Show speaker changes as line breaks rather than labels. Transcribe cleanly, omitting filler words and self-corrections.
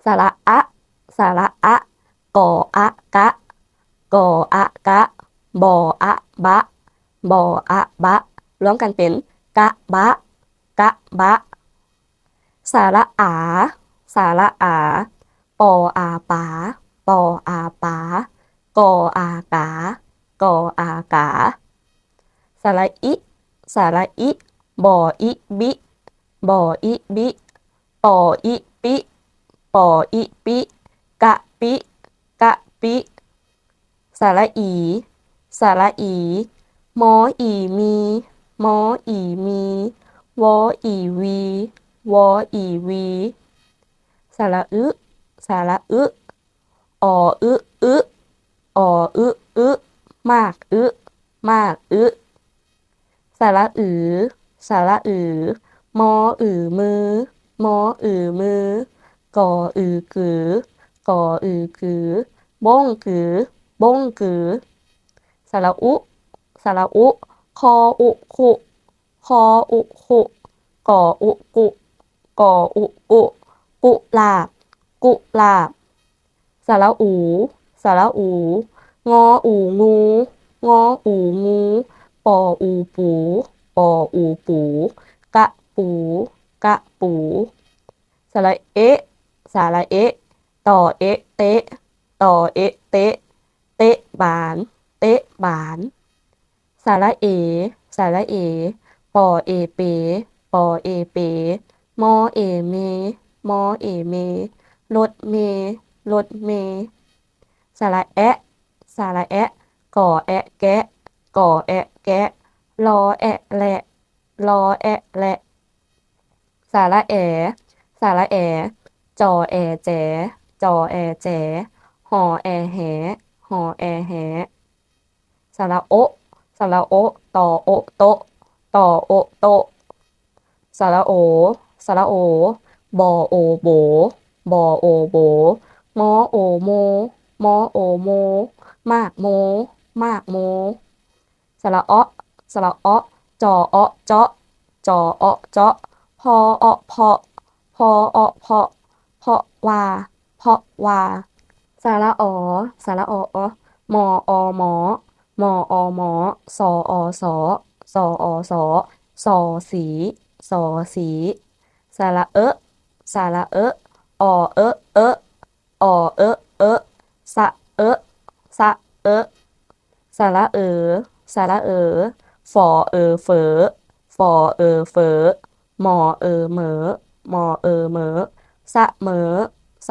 สระอะสระอะกออะกะกออะกะบออะบะบออะบะรวมกันเป็นกะบะกะบะสระอาสระอาปออาปาปออาปากออากากออากาสระอิสระอิบออิบิบออิบิปออิปิปออิปิกะปิกะปิสระอีสระอีมออีมีมออีมีวออีวีวออีวีสระอึสระอึออึอึออึอึมากอึมากอึสระอือสระอือมออือมือมออือมือกออือกือกออือกือบ้งกือบ้งกือสระอุสระอุคออุคุคออุคุกออุกุกออุกุกุลาบกุลาบสระอูสระอูงออูงูงออูงูปออูปูปออูปูกะปูกะปูสระเอะสระเอะต่อเอะเตะต่อเอะเตะเตะบานเตะบานสระเอสระเอปอเอเปปอเอเปมอเอเมมอเอเมรถเมรถเมสระแอะสระแอะก่อแอะแกะก่อแอะแกะรอแอะแหละรอแอะแหละสระแอสระแอจอแอแจจอแอแจหอแอแหหอแอแหสระโอะสระโอะต่อโอะโตะต่อโอะโตะสระโอสระโอบอโอโบบอโอโบมอโอโมมอโอโมมากโมมากโมสระอ้อสระอ้อจออ้อเจาะจออ้อเจาะพออ้อเพาะพออ้อเพาะเพาะว่าเพาะว่าสระอสระออมออมอมออมอสออสอสออสอสอสีสอสีสระสระอเอเออเอเอสะเอสะเอสระสระฟอเฟอฟอเฟอหมอเหมอหมอเหมอสะเหมอ